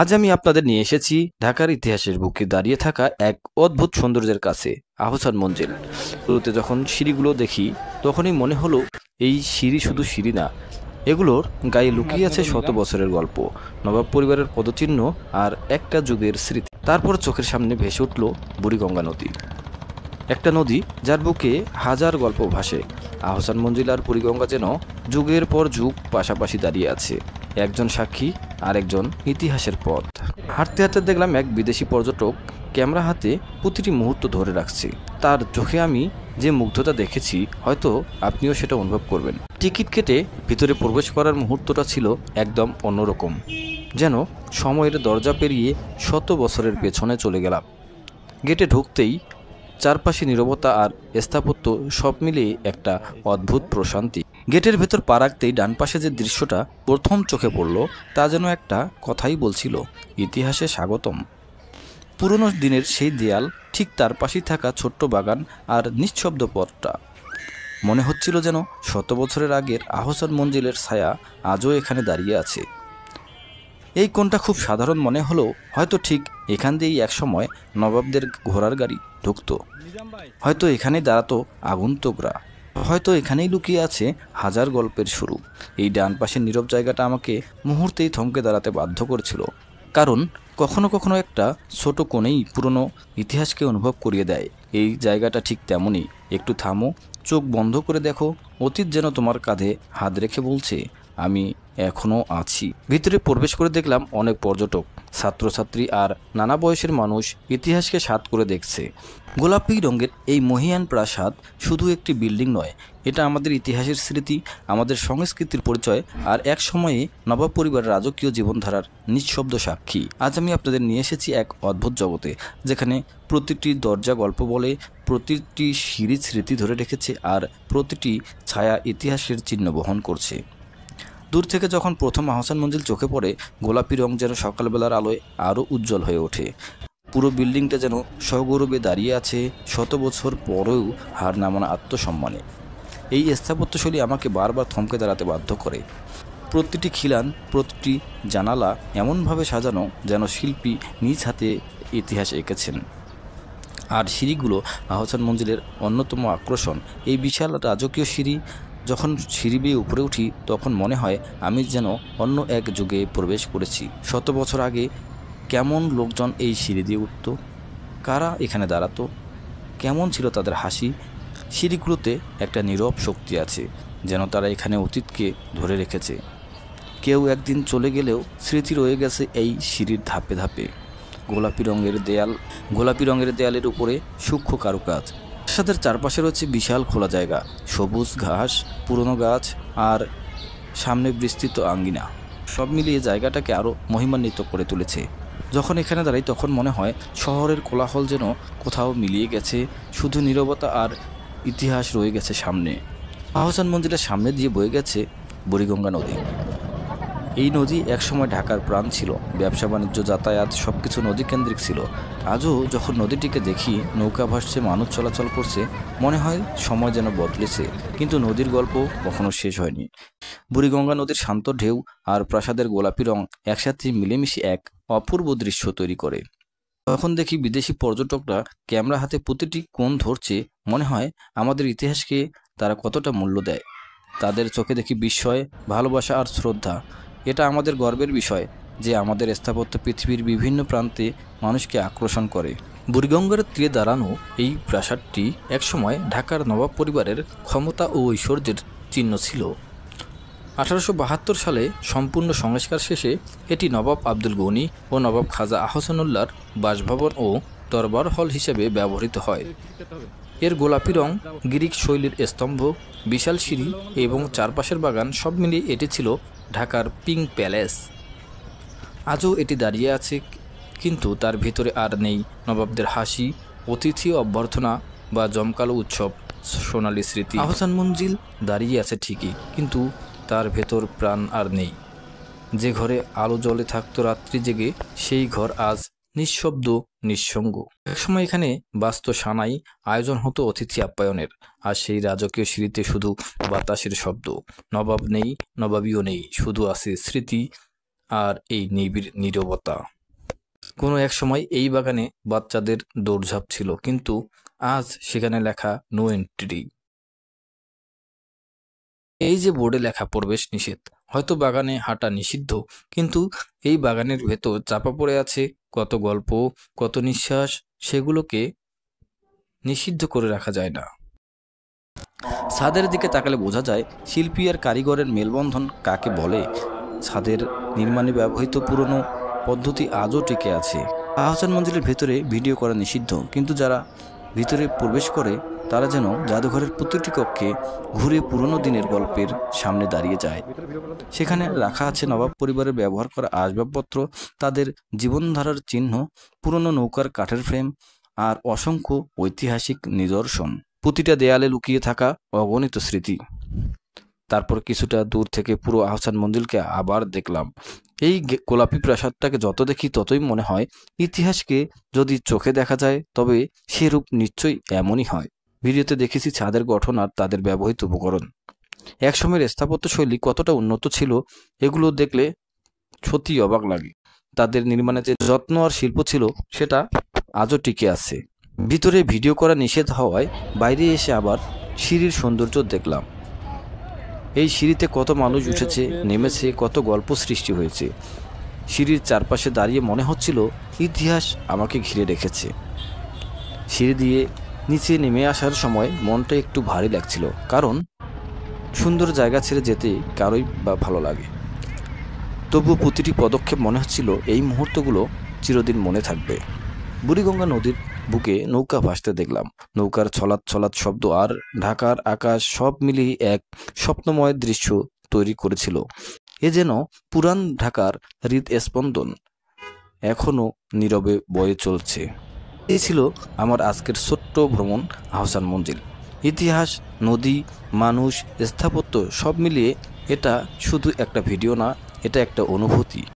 আজ আমি আপনাদের নিয়ে এসেছি ঢাকার ইতিহাসের বুকে দাঁড়িয়ে থাকা এক অদ্ভুত সৌন্দর্যের কাছে, আহসান মঞ্জিল। শুরুতে যখন সিঁড়িগুলো দেখি তখনই মনে হলো এই সিঁড়ি শুধু সিঁড়ি না, এগুলোর গায়ে লুকিয়ে আছে শত বছরের গল্প, নবাব পরিবারের পদচিহ্ন আর একটা যুগের স্মৃতি। তারপর চোখের সামনে ভেসে উঠল বুড়িগঙ্গা নদী, একটা নদী যার বুকে হাজার গল্প ভাসে। আহসান মঞ্জিল আর বুড়িগঙ্গা যেন যুগের পর যুগ পাশাপাশি দাঁড়িয়ে আছে, একজন সাক্ষী আর একজন ইতিহাসের পথ। হাঁটতে হাঁটতে দেখলাম এক বিদেশি পর্যটক ক্যামেরা হাতে প্রতিটি মুহূর্ত ধরে রাখছে। তার চোখে আমি যে মুগ্ধতা দেখেছি, হয়তো আপনিও সেটা অনুভব করবেন। টিকিট কেটে ভিতরে প্রবেশ করার মুহূর্তটা ছিল একদম অন্যরকম, যেন সময়ের দরজা পেরিয়ে শত বছরের পেছনে চলে গেলাম। গেটে ঢুকতেই চারপাশে নীরবতা আর স্থাপত্য সব মিলিয়ে একটা অদ্ভুত প্রশান্তি। গেটের ভেতর পা রাখতেই ডান পাশে যে দৃশ্যটা প্রথম চোখে পড়ল, তা যেন একটা কথাই বলছিল, ইতিহাসে স্বাগতম। পুরনো দিনের সেই দেয়াল, ঠিক তার পাশেই থাকা ছোট্ট বাগান আর নিঃশব্দ পথটা, মনে হচ্ছিল যেন শত বছরের আগের আহসান মঞ্জিলের ছায়া আজও এখানে দাঁড়িয়ে আছে। এই কোণটা খুব সাধারণ মনে হলেও হয়তো ঠিক এখান দিয়েই একসময় নবাবদের ঘোড়ার গাড়ি ঢুকতো, হয়তো এখানেই দাঁড়াতো আগন্তুকরা, হয়তো এখানেই লুকিয়ে আছে হাজার গল্পের শুরু। এই ডান পাশের নীরব জায়গাটা আমাকে মুহূর্তেই থমকে দাঁড়াতে বাধ্য করেছিল, কারণ কখনো কখনো একটা ছোট কোণেই পুরনো ইতিহাসকে অনুভব করিয়ে দেয়। এই জায়গাটা ঠিক তেমনই। একটু থামো, চোখ বন্ধ করে দেখো, অতীত যেন তোমার কাঁধে হাত রেখে বলছে, আমি এখনও আছি। ভিতরে প্রবেশ করে দেখলাম অনেক পর্যটক, ছাত্রছাত্রী আর নানা বয়সের মানুষ ইতিহাসকে স্বাদ করে দেখছে। গোলাপি রঙের এই মহিয়ান প্রাসাদ শুধু একটি বিল্ডিং নয়, এটা আমাদের ইতিহাসের স্মৃতি, আমাদের সংস্কৃতির পরিচয় আর এক সময়ে নবাব পরিবারের রাজকীয় জীবনধারার নিঃশব্দ সাক্ষী। আজ আমি আপনাদের নিয়ে এসেছি এক অদ্ভুত জগতে, যেখানে প্রতিটি দরজা গল্প বলে, প্রতিটি সিঁড়ি স্মৃতি ধরে রেখেছে আর প্রতিটি ছায়া ইতিহাসের চিহ্ন বহন করছে। দূর থেকে যখন প্রথম আহসান মঞ্জিল চোখে পড়ে, গোলাপি রং যেন সকালবেলার আলোয় আরও উজ্জ্বল হয়ে ওঠে। পুরো বিল্ডিংটা যেন সগৌরবে দাঁড়িয়ে আছে শত বছর পরেও হার না মানা আত্মসম্মানে। এই স্থাপত্যশৈলী আমাকে বারবার থমকে দাঁড়াতে বাধ্য করে। প্রতিটি খিলান, প্রতিটি জানালা এমনভাবে সাজানো যেন শিল্পী নিজ হাতে ইতিহাস এঁকেছেন। আর সিঁড়িগুলো আহসান মঞ্জিলের অন্যতম আকর্ষণ। এই বিশাল রাজকীয় সিঁড়ি, যখন সিঁড়ি বেয়ে উপরে উঠি তখন মনে হয় আমি যেন অন্য এক যুগে প্রবেশ করেছি। শত বছর আগে কেমন লোকজন এই সিঁড়ি দিয়ে উঠত, কারা এখানে দাঁড়াতো, কেমন ছিল তাদের হাসি। সিঁড়িগুলোতে একটা নীরব শক্তি আছে, যেন তারা এখানে অতীতকে ধরে রেখেছে। কেউ একদিন চলে গেলেও স্মৃতি রয়ে গেছে এই সিঁড়ির ধাপে ধাপে। গোলাপি রঙের দেয়ালের উপরে সূক্ষ্ম কারুকাজ। প্রাসাদের চারপাশে রয়েছে বিশাল খোলা জায়গা, সবুজ ঘাস, পুরনো গাছ আর সামনে বিস্তৃত আঙ্গিনা। সব মিলিয়ে জায়গাটাকে আরও মহিমান্বিত করে তুলেছে। যখন এখানে দাঁড়াই তখন মনে হয় শহরের কোলাহল যেন কোথাও মিলিয়ে গেছে, শুধু নীরবতা আর ইতিহাস রয়ে গেছে সামনে। আহসান মঞ্জিলের সামনে দিয়ে বয়ে গেছে বুড়িগঙ্গা নদী। এই নদী একসময় ঢাকার প্রাণ ছিল, ব্যবসা বাণিজ্য, যাতায়াত সবকিছু নদী কেন্দ্রিক ছিল। আজও যখন নদীটিকে দেখি, নৌকা ভাসছে, মানুষ চলাচল করছে, মনে হয় সময় যেন বদলেছে, কিন্তু নদীর গল্প কখনো শেষ হয়নি। বুড়িগঙ্গা নদীর শান্ত ঢেউ আর প্রাসাদের গোলাপি রং একসাথে মিলেমিশে এক অপূর্ব দৃশ্য তৈরি করে। তখন দেখি বিদেশি পর্যটকরা ক্যামেরা হাতে প্রতিটি কোণ ধরছে, মনে হয় আমাদের ইতিহাসকে তারা কতটা মূল্য দেয়। তাদের চোখে দেখি বিস্ময়, ভালোবাসা আর শ্রদ্ধা। এটা আমাদের গর্বের বিষয় যে আমাদের স্থাপত্য পৃথিবীর বিভিন্ন প্রান্তে মানুষকে আকর্ষণ করে। বুড়িগঙ্গার তীরে দাঁড়ানো এই প্রাসাদটি একসময় ঢাকার নবাব পরিবারের ক্ষমতা ও ঐশ্বর্যের চিহ্ন ছিল। 1872 সালে সম্পূর্ণ সংস্কার শেষে এটি নবাব আব্দুল গনি ও নবাব খাজা আহসানুল্লাহর বাসভবন ও দরবার হল হিসেবে ব্যবহৃত হয়। এর গোলাপি রং, গ্রিক শৈলীর স্তম্ভ, বিশাল সিঁড়ি এবং চারপাশের বাগান সব মিলিয়ে এটি ছিল ঢাকার পিঙ্ক প্যালেস। আজও এটি দাঁড়িয়ে আছে, কিন্তু তার ভিতরে আর নেই নবাবদের হাসি, অতিথি অভ্যর্থনা বা জমকালো উৎসব, সোনালী স্মৃতি। আহসান মঞ্জিল দাঁড়িয়ে আছে ঠিকই, কিন্তু তার ভেতর প্রাণ আর নেই। যে ঘরে আলো জ্বলে থাকতো রাত্রি জেগে, সেই ঘর আজ নিঃশব্দ, নিঃসঙ্গ। একসময় এখানে বাস্ত সানাই, আয়োজন হতো অতিথি আপ্যায়নের, আর সেই রাজকীয় সিঁড়িতে শুধু বাতাসের শব্দ। নবাব নেই, নবাবীও নেই, শুধু আছে স্মৃতি আর এই নিবিড় নীরবতা। কোনো এক সময় এই বাগানে বাচ্চাদের দৌড়ঝাঁপ ছিল, কিন্তু আজ সেখানে লেখা নো এন্ট্রি। এই যে বোর্ডে লেখা প্রবেশ নিষেধ, হয়তো বাগানে হাঁটা নিষিদ্ধ, কিন্তু এই বাগানের ভেতর চাপা পড়ে আছে কত গল্প, কত নিঃশ্বাস, সেগুলোকে নিষিদ্ধ করে রাখা যায় না। ছাদের দিকে তাকালে বোঝা যায় শিল্পী আর কারিগরের মেলবন্ধন কাকে বলে। ছাদের নির্মাণে ব্যবহৃত পুরনো পদ্ধতি আজও টিকে আছে। আহসান মঞ্জিলের ভেতরে ভিডিও করা নিষিদ্ধ, কিন্তু যারা ভিতরে প্রবেশ করে তারা যেন জাদুঘরের প্রতিটি কক্ষে ঘুরে পুরনো দিনের গল্পের সামনে দাঁড়িয়ে যায়। সেখানে রাখা আছে নবাব পরিবারের ব্যবহার করা আসবাবপত্র, তাদের জীবনধারার চিহ্ন, পুরনো নৌকার কাঠের ফ্রেম আর অসংখ্য ঐতিহাসিক নিদর্শন। প্রতিটা দেয়ালে লুকিয়ে থাকা অগণিত স্মৃতি। তারপর কিছুটা দূর থেকে পুরো আহসান মঞ্জিলকে আবার দেখলাম। এই গোলাপি প্রাসাদটাকে যত দেখি ততই মনে হয় ইতিহাসকে যদি চোখে দেখা যায় তবে সে রূপ নিশ্চয়ই এমনই হয়। ভিডিওতে দেখেছি ছাদের গঠন আর তাদের ব্যবহৃত উপকরণ। একসময়ের স্থাপত্য শৈলী কতটা উন্নত ছিল, এগুলো দেখলে সত্যিই অবাক লাগে। তাদের নির্মাণে যে যত্ন আর শিল্প ছিল সেটা আজও টিকে আছে। ভিতরে ভিডিও করা নিষেধ হওয়ায় বাইরে এসে আবার সিঁড়ির সৌন্দর্য দেখলাম। এই সিঁড়িতে কত মানুষ উঠেছে, নেমেছে, কত গল্প সৃষ্টি হয়েছে। সিঁড়ির চারপাশে দাঁড়িয়ে মনে হচ্ছিল ইতিহাস আমাকে ঘিরে রেখেছে। সিঁড়ি দিয়ে নিচে নেমে আসার সময় মনটা একটু ভারী লাগছিল, কারণ সুন্দর জায়গা ছেড়ে যেতে কারোই বা ভালো লাগে। তবুও প্রতিটি পদক্ষেপ মনে হচ্ছিল এই মুহূর্তগুলো চিরদিন মনে থাকবে। বুড়িগঙ্গা নদীর বুকে নৌকা ভাসতে দেখলাম। নৌকার ছলাৎ ছলাৎ শব্দ আর ঢাকার আকাশ সব মিলিয়ে এক স্বপ্নময় দৃশ্য তৈরি করেছিল। এ যেন পুরান ঢাকার হৃদস্পন্দন এখনো নীরবে বয়ে চলছে। এই ছিল আমার আজকের ছোট্ট ভ্রমণ আহসান মঞ্জিল। ইতিহাস, নদী, মানুষ, স্থাপত্য সব মিলিয়ে এটা শুধু একটা ভিডিও না, এটা একটা অনুভূতি।